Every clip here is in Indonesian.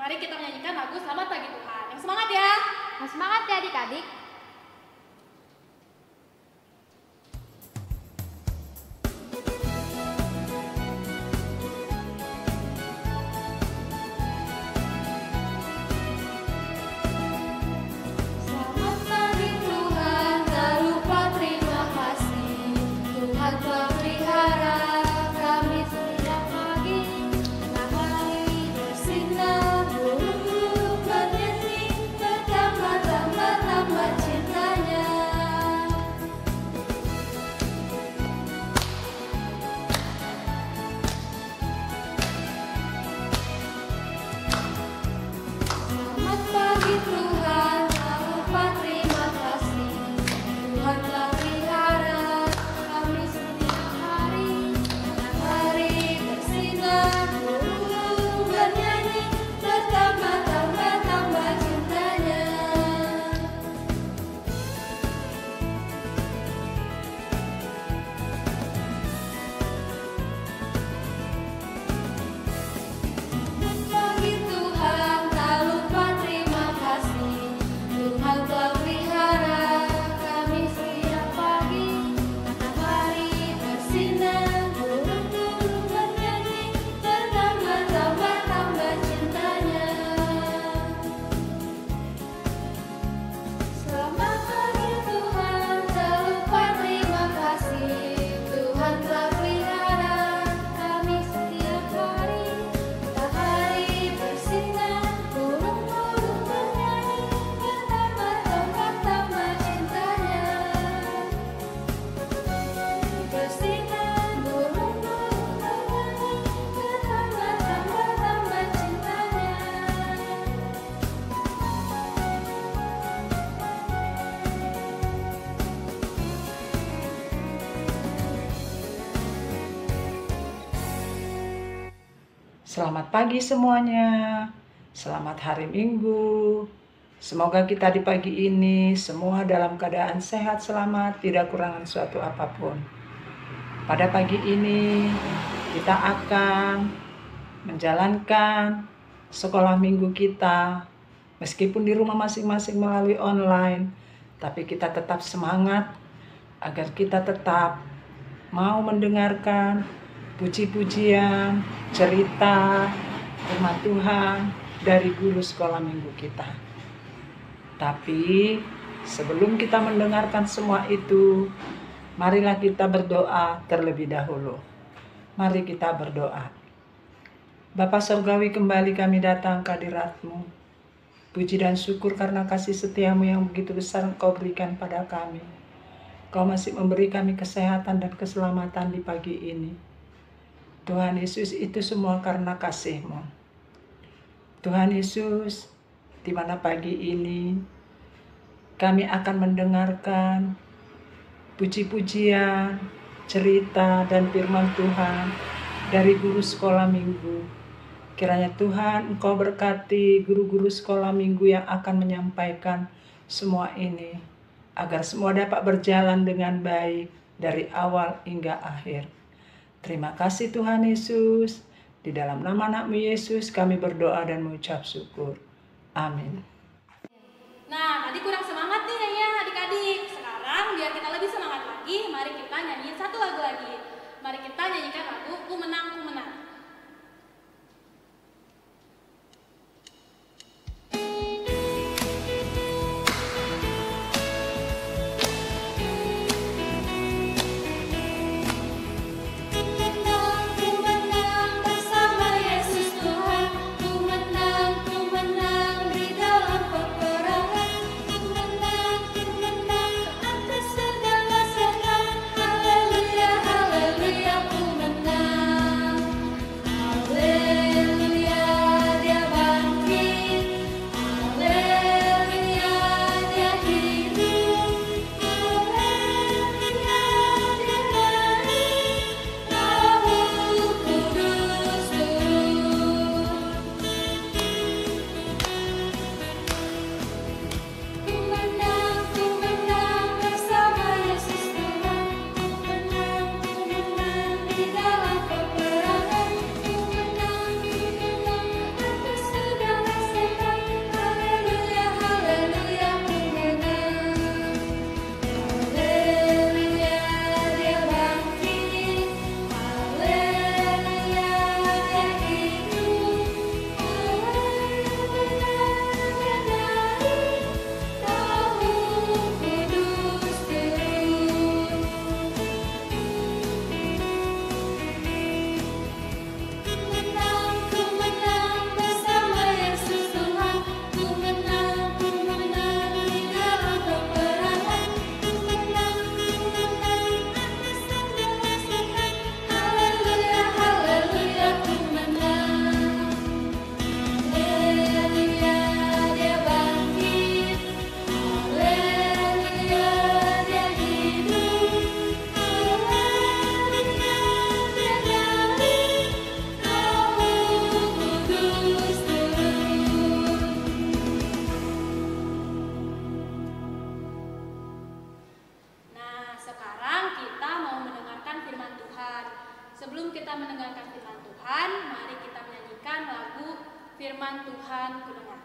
Mari kita menyanyikan lagu Selamat Pagi Tuhan. Yang semangat ya. Nah, semangat ya adik-adik. Selamat pagi Tuhan, tak lupa terima kasih. Tuhan telah pelihara kami setiap pagi. Matahari bersinar, burung bernyanyi, bertambah cintanya. Selamat pagi Tuhan, tak lupa terima kasih. Tuhan telah pelihara kami setiap hari. Matahari bersinar, burung bernyanyi, bertambah cintanya. Pagi Tuhan, tak lupa terima kasih. Tuhan telah pelihara kami setiap pagi. Matahari bersinar, burung bernyanyi, bertambah cintanya. Selamat pagi Tuhan, tak lupa terima kasih. Tuhan telah pelihara kami setiap hari. Matahari bersinar, burung bernyanyi, bertambah cintanya. Bersinar, burung bernyanyi, bertambah cintanya. Selamat pagi semuanya. Selamat hari Minggu. Semoga kita di pagi ini semua dalam keadaan sehat, selamat, tidak kurangan suatu apapun. Pada pagi ini kita akan menjalankan sekolah minggu kita. Meskipun di rumah masing-masing melalui online, tapi kita tetap semangat agar kita tetap mau mendengarkan puji-pujian, cerita, firman Tuhan dari guru sekolah minggu kita. Tapi sebelum kita mendengarkan semua itu, marilah kita berdoa terlebih dahulu. Mari kita berdoa. Bapa Surgawi, kembali kami datang ke hadirat-Mu. Puji dan syukur karena kasih setiamu yang begitu besar Engkau berikan pada kami. Kau masih memberi kami kesehatan dan keselamatan di pagi ini. Tuhan Yesus, itu semua karena kasih-Mu. Tuhan Yesus, di mana pagi ini kami akan mendengarkan puji-pujian, cerita, dan firman Tuhan dari guru sekolah minggu. Kiranya Tuhan Engkau berkati guru-guru sekolah minggu yang akan menyampaikan semua ini, agar semua dapat berjalan dengan baik dari awal hingga akhir. Terima kasih Tuhan Yesus. Di dalam nama anak-Mu Yesus kami berdoa dan mengucap syukur. Amin. Nah, tadi kurang semangat nih ya adik-adik. Sekarang biar kita lebih semangat lagi, mari kita nyanyiin satu lagu lagi. Mari kita nyanyikan lagu Ku Menang, Ku Menang. Ku menang bersama Yesus Tuhan. Ku menang di dalam peperangan. Ku menang atas segala serangan. Haleluya, haleluya, ku menang. kita mendengarkan firman Tuhan, mari kita menyanyikan lagu Firman Tuhan Kudengar. Firman Tuhan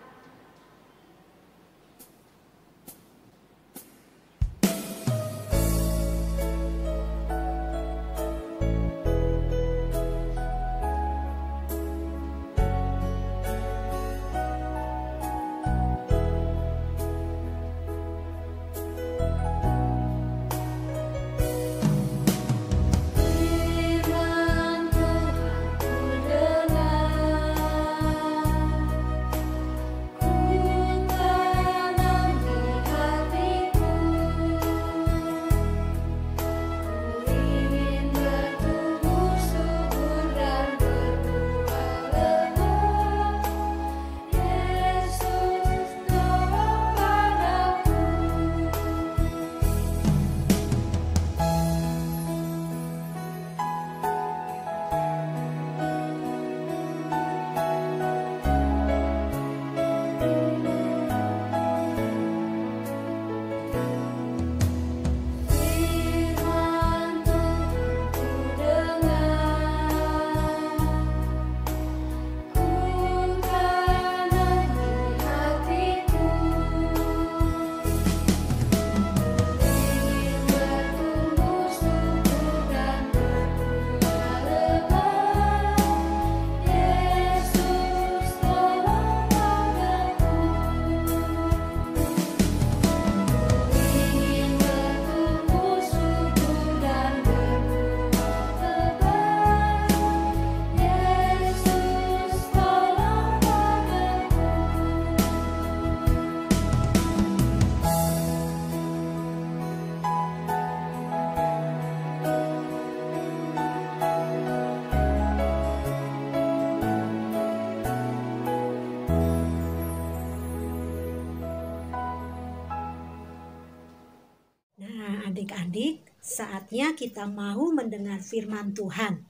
adik-adik, saatnya kita mau mendengar firman Tuhan.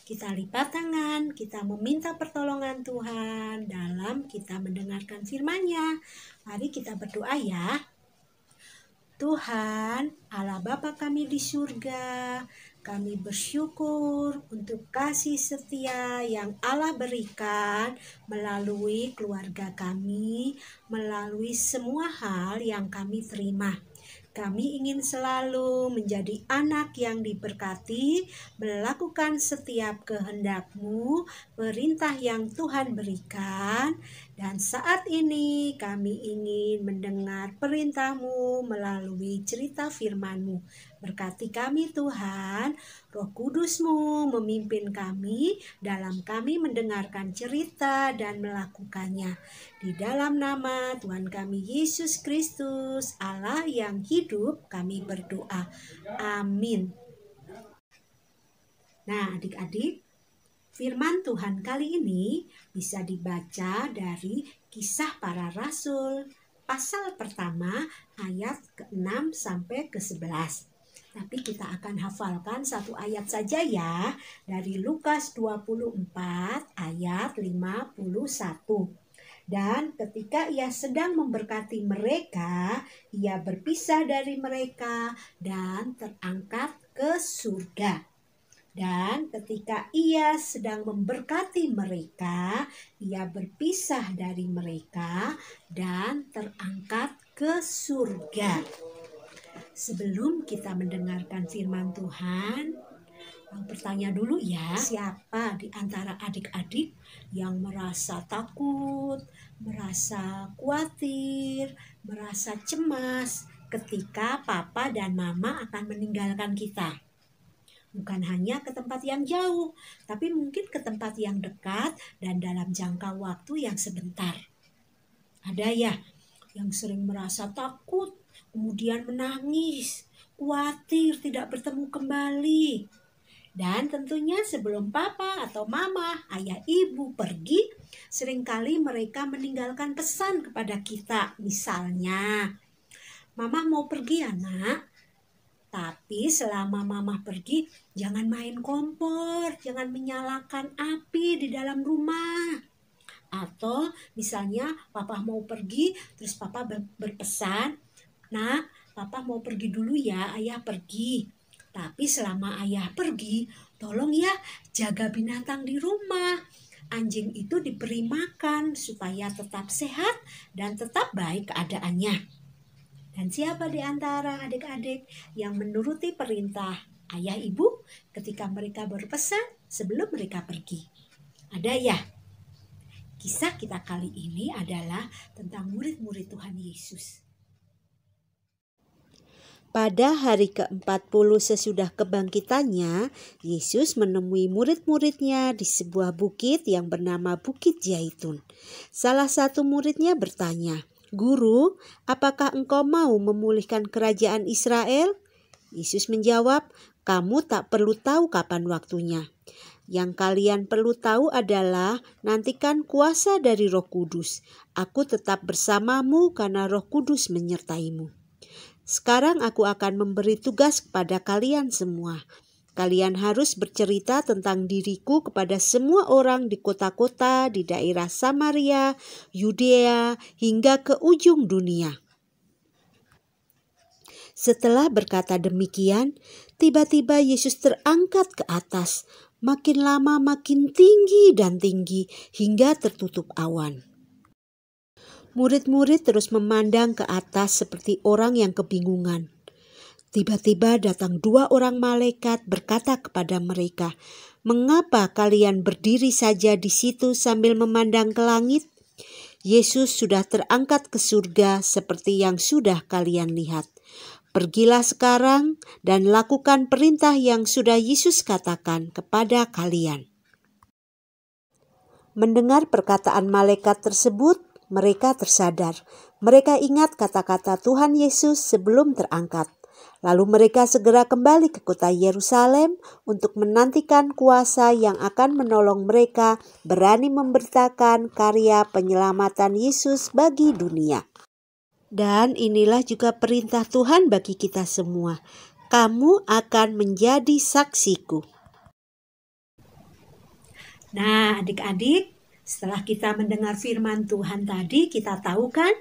Kita lipat tangan, kita meminta pertolongan Tuhan dalam kita mendengarkan firman-Nya. Mari kita berdoa ya. Tuhan, Allah Bapa kami di surga, kami bersyukur untuk kasih setia yang Allah berikan melalui keluarga kami, melalui semua hal yang kami terima. Kami ingin selalu menjadi anak yang diberkati, melakukan setiap kehendak-Mu, perintah yang Tuhan berikan. Dan saat ini kami ingin mendengar perintah-Mu melalui cerita firman-Mu. Berkati kami Tuhan, Roh Kudus-Mu memimpin kami dalam kami mendengarkan cerita dan melakukannya. Di dalam nama Tuhan kami Yesus Kristus, Allah yang hidup, kami berdoa. Amin. Nah, adik-adik, firman Tuhan kali ini bisa dibaca dari Kisah Para Rasul, pasal pertama ayat ke-6 sampai ke-11. Tapi kita akan hafalkan satu ayat saja ya, dari Lukas 24 ayat 51. Dan ketika ia sedang memberkati mereka, ia berpisah dari mereka dan terangkat ke surga. Dan ketika ia sedang memberkati mereka, ia berpisah dari mereka dan terangkat ke surga. Sebelum kita mendengarkan firman Tuhan, bertanya dulu ya, siapa di antara adik-adik yang merasa takut, merasa khawatir, merasa cemas ketika papa dan mama akan meninggalkan kita? Bukan hanya ke tempat yang jauh, tapi mungkin ke tempat yang dekat dan dalam jangka waktu yang sebentar. Ada ya yang sering merasa takut, kemudian menangis, khawatir tidak bertemu kembali. Dan tentunya sebelum papa atau mama, ayah ibu pergi, seringkali mereka meninggalkan pesan kepada kita. Misalnya, mama mau pergi ya nak, tapi selama mama pergi jangan main kompor, jangan menyalakan api di dalam rumah. Atau misalnya papa mau pergi, terus papa berpesan, "Nak, papa mau pergi dulu ya, ayah pergi. Tapi selama ayah pergi, tolong ya jaga binatang di rumah. Anjing itu diberi makan supaya tetap sehat dan tetap baik keadaannya. Dan siapa di antara adik-adik yang menuruti perintah ayah ibu ketika mereka berpesan sebelum mereka pergi? Ada ya? Kisah kita kali ini adalah tentang murid-murid Tuhan Yesus. Pada hari ke-40 sesudah kebangkitannya, Yesus menemui murid-muridnya di sebuah bukit yang bernama Bukit Zaitun. Salah satu muridnya bertanya, "Guru, apakah engkau mau memulihkan kerajaan Israel?" Yesus menjawab, "Kamu tak perlu tahu kapan waktunya. Yang kalian perlu tahu adalah nantikan kuasa dari Roh Kudus. Aku tetap bersamamu karena Roh Kudus menyertaimu. Sekarang aku akan memberi tugas kepada kalian semua. Kalian harus bercerita tentang diriku kepada semua orang di kota-kota di daerah Samaria, Yudea, hingga ke ujung dunia." Setelah berkata demikian, tiba-tiba Yesus terangkat ke atas, makin lama makin tinggi dan tinggi hingga tertutup awan. Murid-murid terus memandang ke atas seperti orang yang kebingungan. Tiba-tiba datang 2 orang malaikat berkata kepada mereka, "Mengapa kalian berdiri saja di situ sambil memandang ke langit? Yesus sudah terangkat ke surga seperti yang sudah kalian lihat. Pergilah sekarang dan lakukan perintah yang sudah Yesus katakan kepada kalian." Mendengar perkataan malaikat tersebut, mereka tersadar. Mereka ingat kata-kata Tuhan Yesus sebelum terangkat. Lalu mereka segera kembali ke kota Yerusalem untuk menantikan kuasa yang akan menolong mereka berani memberitakan karya penyelamatan Yesus bagi dunia. Dan inilah juga perintah Tuhan bagi kita semua. Kamu akan menjadi saksiku. Nah, adik-adik, setelah kita mendengar firman Tuhan tadi, kita tahu kan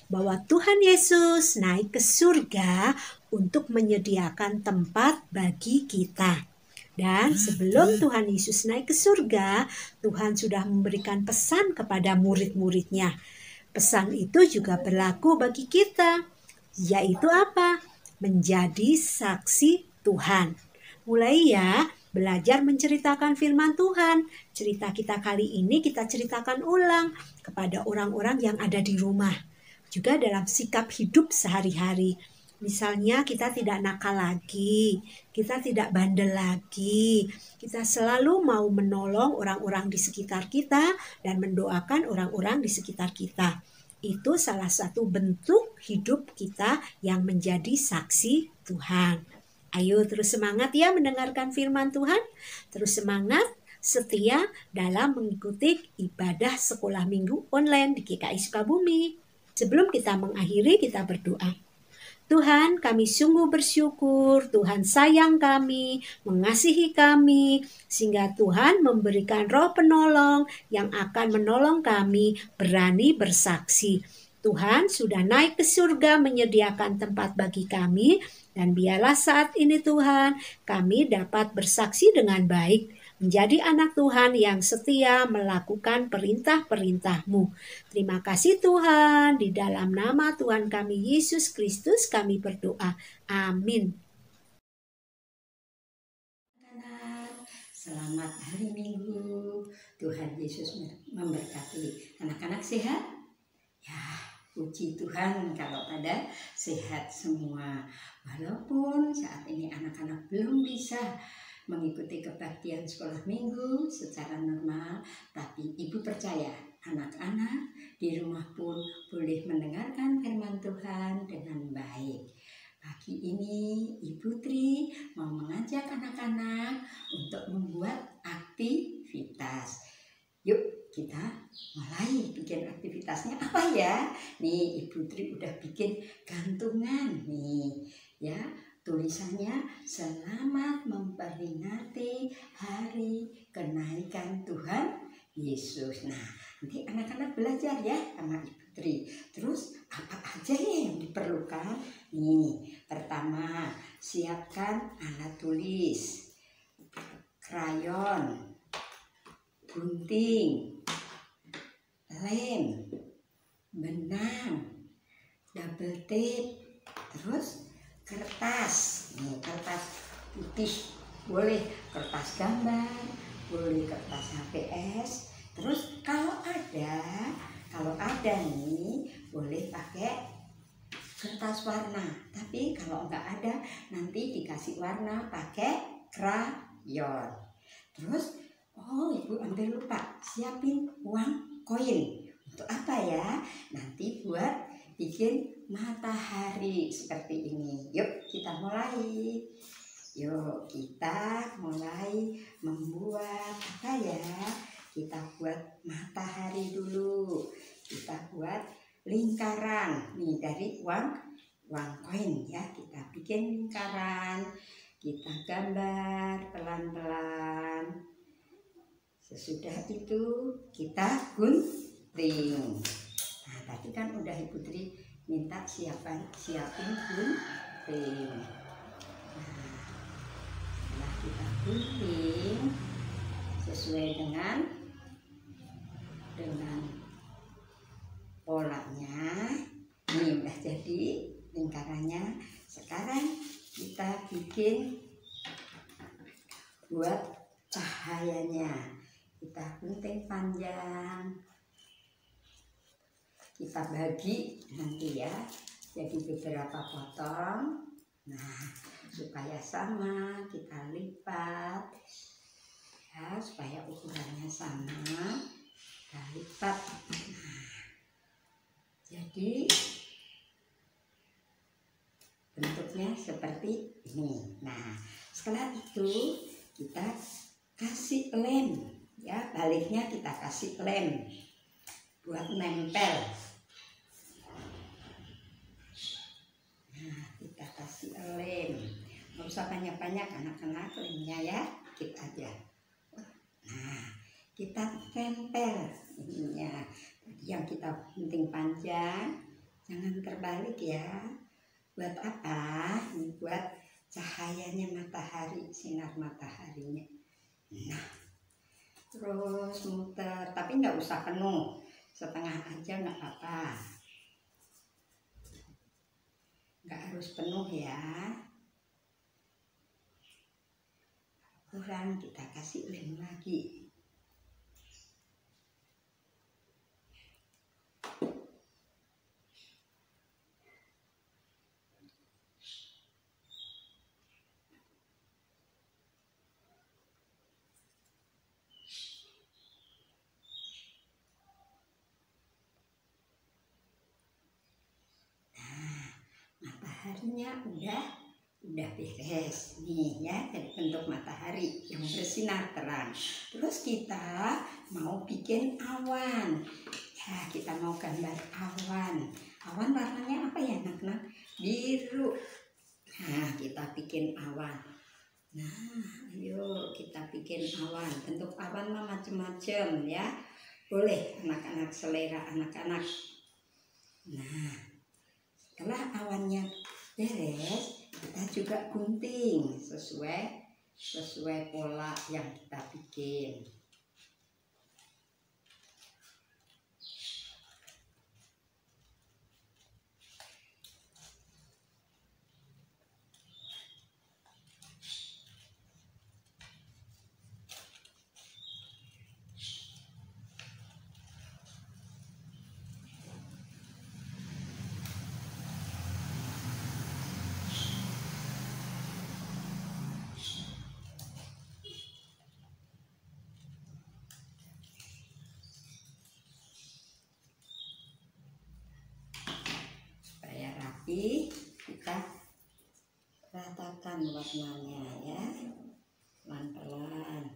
bahwa Tuhan Yesus naik ke surga untuk menyediakan tempat bagi kita. Dan sebelum Tuhan Yesus naik ke surga, Tuhan sudah memberikan pesan kepada murid-muridnya. Pesan itu juga berlaku bagi kita, yaitu apa? Menjadi saksi Tuhan. Mulai ya, belajar menceritakan firman Tuhan. Cerita kita kali ini kita ceritakan ulang kepada orang-orang yang ada di rumah. Juga dalam sikap hidup sehari-hari. Misalnya kita tidak nakal lagi, kita tidak bandel lagi. Kita selalu mau menolong orang-orang di sekitar kita dan mendoakan orang-orang di sekitar kita. Itu salah satu bentuk hidup kita yang menjadi saksi Tuhan. Ayo terus semangat ya mendengarkan firman Tuhan. Terus semangat, setia dalam mengikuti ibadah sekolah minggu online di GKI Sukabumi. Sebelum kita mengakhiri, kita berdoa. Tuhan, kami sungguh bersyukur, Tuhan sayang kami, mengasihi kami, sehingga Tuhan memberikan roh penolong yang akan menolong kami berani bersaksi. Tuhan sudah naik ke surga menyediakan tempat bagi kami, dan biarlah saat ini Tuhan, kami dapat bersaksi dengan baik, menjadi anak Tuhan yang setia melakukan perintah-perintah-Mu. Terima kasih Tuhan, di dalam nama Tuhan kami Yesus Kristus kami berdoa. Amin. Selamat hari Minggu. Tuhan Yesus memberkati. Anak-anak sehat? Ya, puji Tuhan kalau pada sehat semua. Walaupun saat ini anak-anak belum bisa mengikuti kebaktian sekolah minggu secara normal, tapi ibu percaya anak-anak di rumah pun boleh mendengarkan firman Tuhan dengan baik. Pagi ini Ibu Tri mau mengajak anak-anak untuk membuat aktivitas. Yuk kita mulai bikin aktivitasnya apa ya? Nih Ibu Tri udah bikin gantungan nih ya. Tulisannya selamat memperingati hari kenaikan Tuhan Yesus. Nah, nanti anak-anak belajar ya sama Ibu Tri. Terus apa aja ya yang diperlukan? Nih, pertama siapkan alat tulis, krayon, gunting, lem, benang, double tape, terus kertas. Nih, kertas putih, boleh kertas gambar, boleh kertas HPS. Terus kalau ada nih boleh pakai kertas warna. Tapi kalau nggak ada nanti dikasih warna pakai krayon. Terus ibu hampir lupa siapin uang koin. Untuk apa ya? Nanti buat bikin matahari seperti ini. Yuk kita mulai. Yuk kita mulai membuat apa ya? Kita buat matahari dulu. Kita buat lingkaran. Nih dari uang koin ya. Kita bikin lingkaran. Kita gambar pelan-pelan. Sesudah itu kita gunting. Nah, tadi kan udah Ibu Tri minta siapin gunting. Nah, setelah kita gunting sesuai dengan polanya, ini udah jadi lingkarannya. Sekarang kita bikin buat cahayanya. Kita gunting panjang, kita bagi nanti ya jadi beberapa potong. Nah, supaya sama kita lipat ya, supaya ukurannya sama kita lipat. Nah, jadi bentuknya seperti ini. Nah, setelah itu kita kasih lem ya, baliknya kita kasih lem buat nempel. Nah, kita kasih lem, nggak usah banyak-banyak anak-anak, lemnya ya dikit aja. Nah, kita tempel ininya. Tadi yang kita gunting panjang jangan terbalik ya. Buat apa? Ini buat cahayanya matahari, sinar mataharinya. Nah, terus muter, tapi nggak usah penuh, setengah aja nggak apa-apa, nggak harus penuh ya. Kurang kita kasih lem lagi. Mataharinya udah beres nih ya, dari bentuk matahari yang bersinar terang. Terus kita mau bikin awan ya, kita mau gambar awan. Awan warnanya apa ya anak-anak? Biru. Nah, kita bikin awan. Nah, ayo kita bikin awan. Bentuk awan mah macam-macam ya, boleh anak-anak, selera anak-anak. Nah, setelah awannya beres, kita juga gunting sesuai pola yang kita bikin. Kita ratakan warnanya ya, pelan-pelan.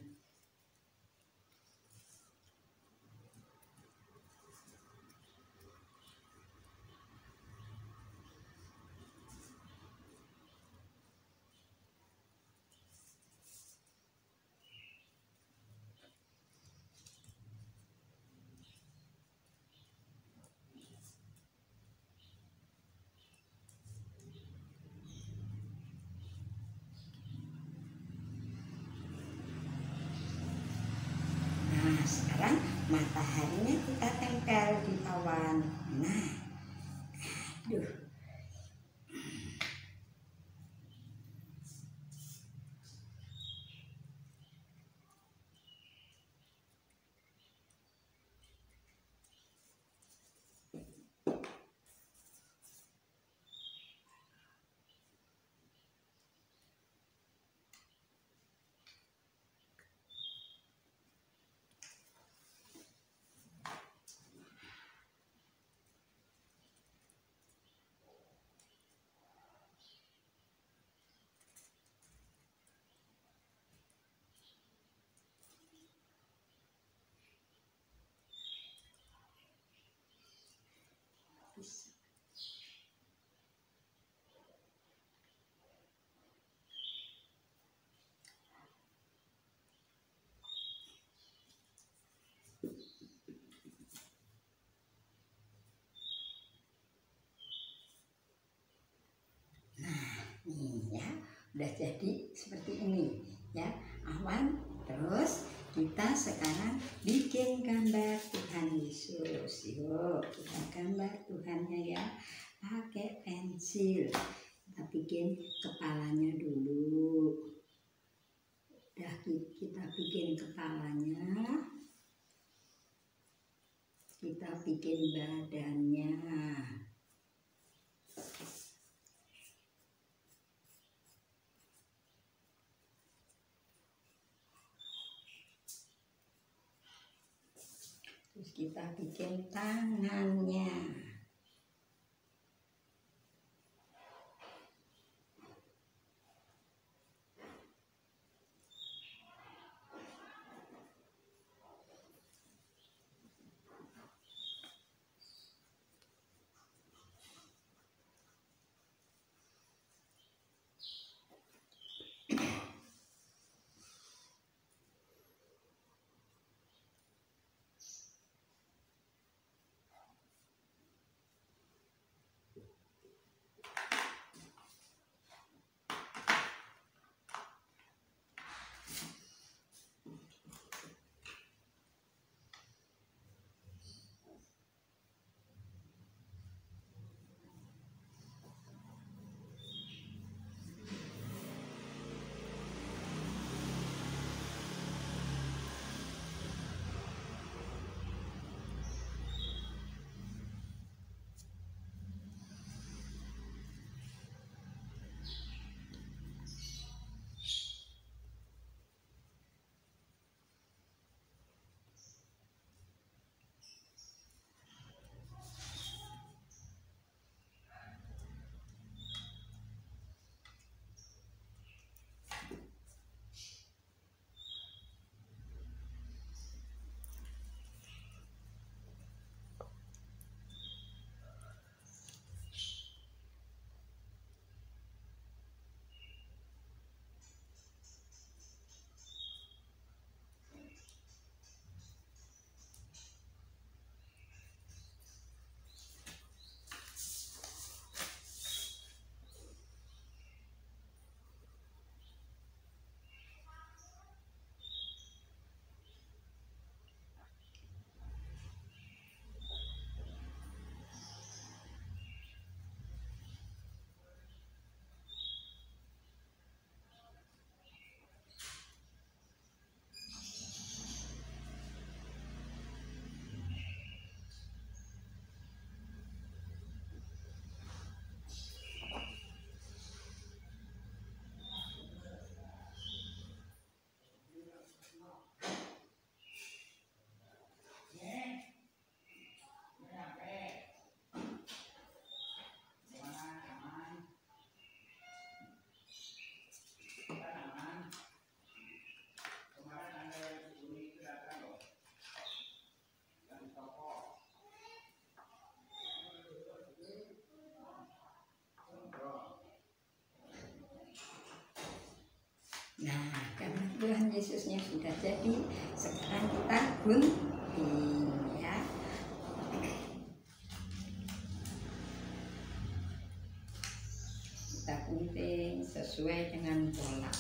sekarang mataharinya kita tempel di awan. Nah, aduh. Nih ya, udah jadi seperti ini ya, awan. Terus kita sekarang bikin gambar Tuhan Yesus. Yuk, kita gambar Tuhannya ya, pakai pensil. Kita bikin kepalanya dulu. Udah kita bikin kepalanya, kita bikin badannya. Terus kita bikin tangannya. Nah, karena Tuhan Yesusnya sudah jadi, sekarang kita gunting ya. Kita gunting sesuai dengan pola.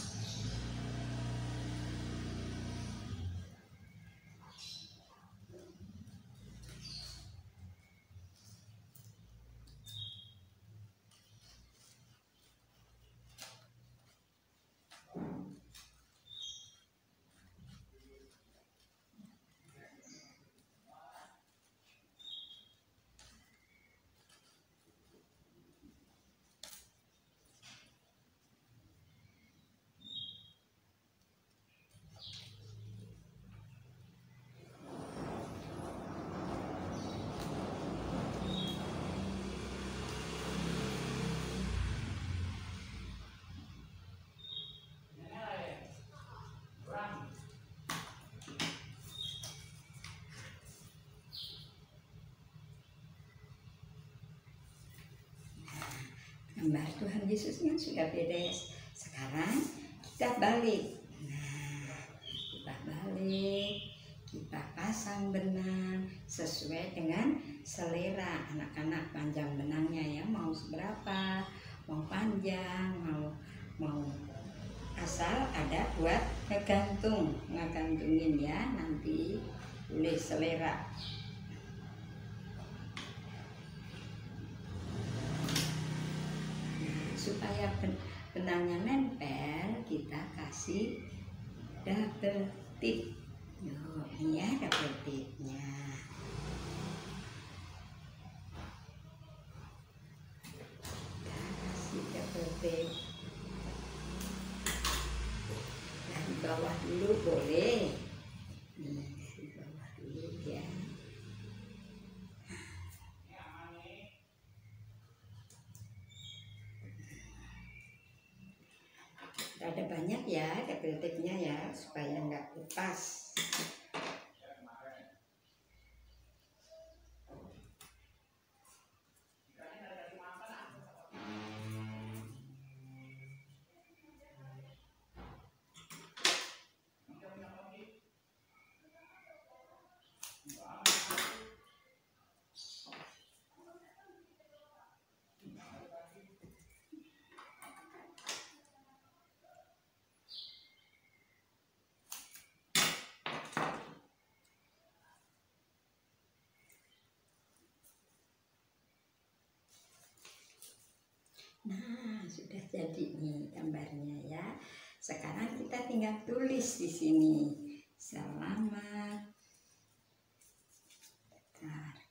gambar Tuhan Yesusnya sudah beres. Sekarang kita balik. Nah, kita balik, kita pasang benang sesuai dengan selera anak-anak. Panjang benangnya ya, mau seberapa, mau panjang, mau asal ada buat ngegantungin ya, nanti boleh selera. Supaya benangnya nempel, kita kasih double tip. Ini ya double tipnya. Kita kasih double tip. Dari bawah dulu boleh. Dari bawah dulu ya. Ada banyak ya double tipnya ya, supaya nggak lepas. Nah, sudah jadi nih gambarnya ya. Sekarang kita tinggal tulis di sini. Selamat. Bentar.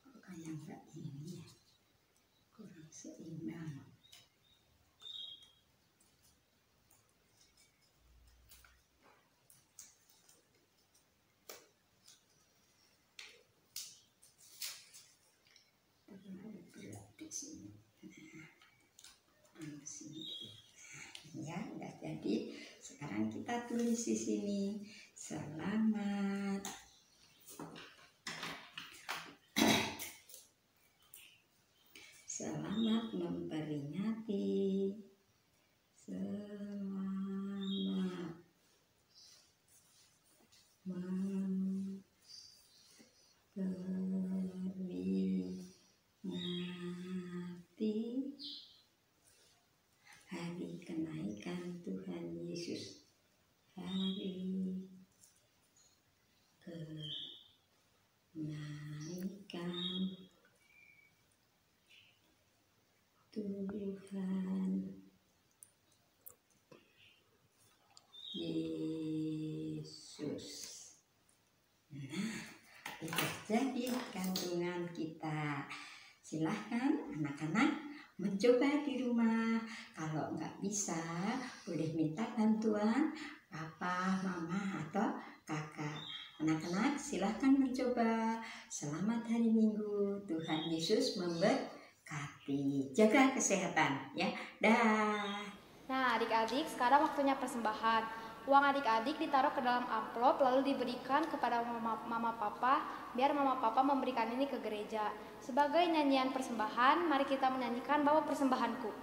Kok kayak enggak ini ya? Kurang seimbang. Terlalu berat di sini. Ya, udah jadi. Sekarang kita tulis di sini. Selamat. Selamat memperingati. Selamat memperingati hari kenaikan Tuhan Yesus. Hari kenaikan Tuhan Yesus. Nah, udah jadi gantungan kita. Silahkan anak-anak mencoba di rumah. Kalau nggak bisa, boleh minta bantuan papa, mama, atau kakak. Anak-anak silahkan mencoba. Selamat hari Minggu. Tuhan Yesus memberkati. Jaga kesehatan ya. Dah. Nah, adik-adik, sekarang waktunya persembahan. Uang adik-adik ditaruh ke dalam amplop lalu diberikan kepada mama papa, biar mama papa memberikan ini ke gereja. Sebagai nyanyian persembahan, mari kita menyanyikan Bawa Persembahanku.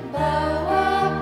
Bawa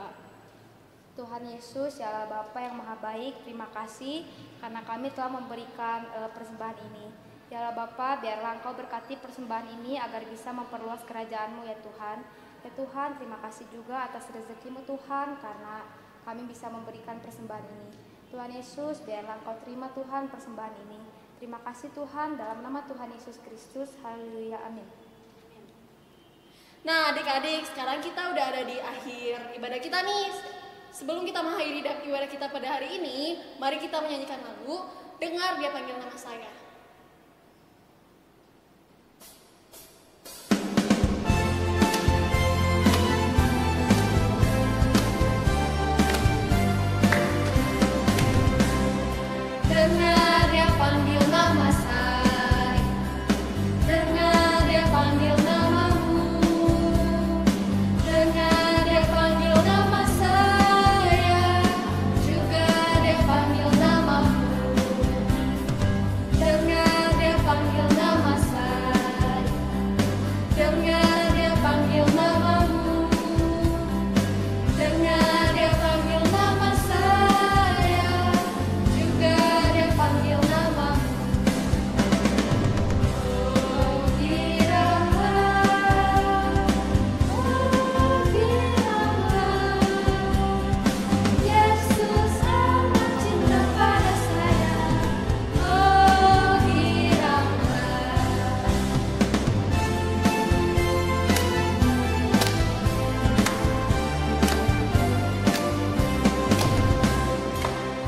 berdoa. Tuhan Yesus, ya Allah Bapa yang Maha Baik, terima kasih karena kami telah memberikan persembahan ini. Ya Allah Bapa, biarlah Engkau berkati persembahan ini agar bisa memperluas kerajaan-Mu ya Tuhan. Ya Tuhan, terima kasih juga atas rezeki-Mu Tuhan karena kami bisa memberikan persembahan ini. Tuhan Yesus, biarlah Engkau terima Tuhan persembahan ini. Terima kasih Tuhan, dalam nama Tuhan Yesus Kristus. Haleluya, amin. Nah adik-adik, sekarang kita udah ada di akhir ibadah kita nih. Sebelum kita mengakhiri ibadah kita pada hari ini, mari kita menyanyikan lagu Dengar Dia Panggil Nama Saya. Dengar Dia panggil nama saya, dengar Dia panggil namamu, dengar Dia panggil nama saya, juga Dia panggil namamu, dengar Dia panggil nama saya, dengar Dia panggil namamu, dengar Dia panggil nama saya, juga Dia panggil namamu. Oh biarlah, Yesus amat cinta pada saya. Oh biarlah,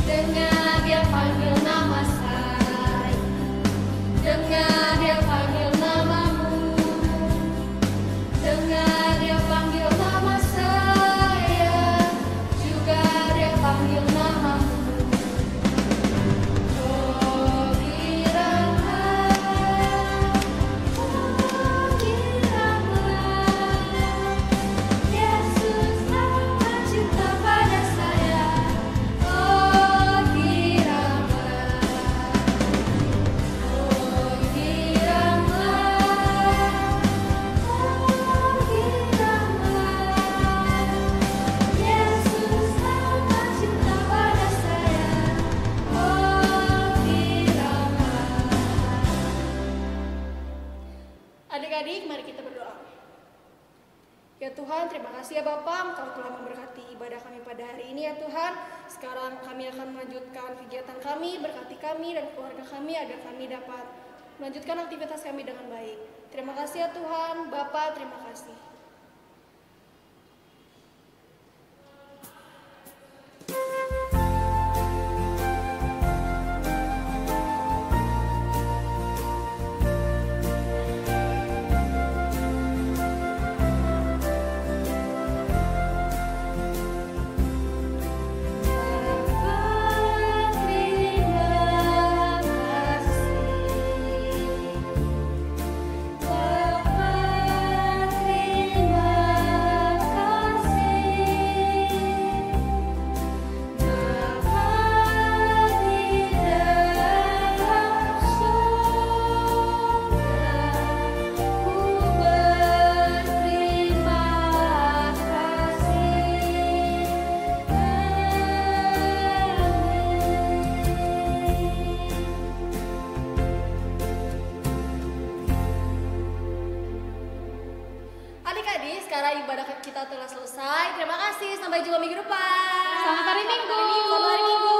dengar Dia panggil nama saya, dengar Dia panggil namamu, dengar Dia panggil nama saya, juga Dia panggil namamu. Oh biarlah, Yesus amat cinta pada saya. Oh biarlah, oh biarlah, Yesus amat cinta pada saya. Oh biarlah. Adik-adik, mari kita berdoa. Ya Tuhan, terima kasih ya Bapa, Engkau telah memberkati ibadah kami pada hari ini ya Tuhan. Sekarang kami akan melanjutkan kegiatan kami, berkati kami dan keluarga kami agar kami dapat melanjutkan aktivitas kami dengan baik. Terima kasih ya Tuhan, Bapa, terima kasih. Adik-adik, sekarang ibadah kita telah selesai. Terima kasih, sampai jumpa minggu depan. Selamat hari Minggu. Selamat hari Minggu.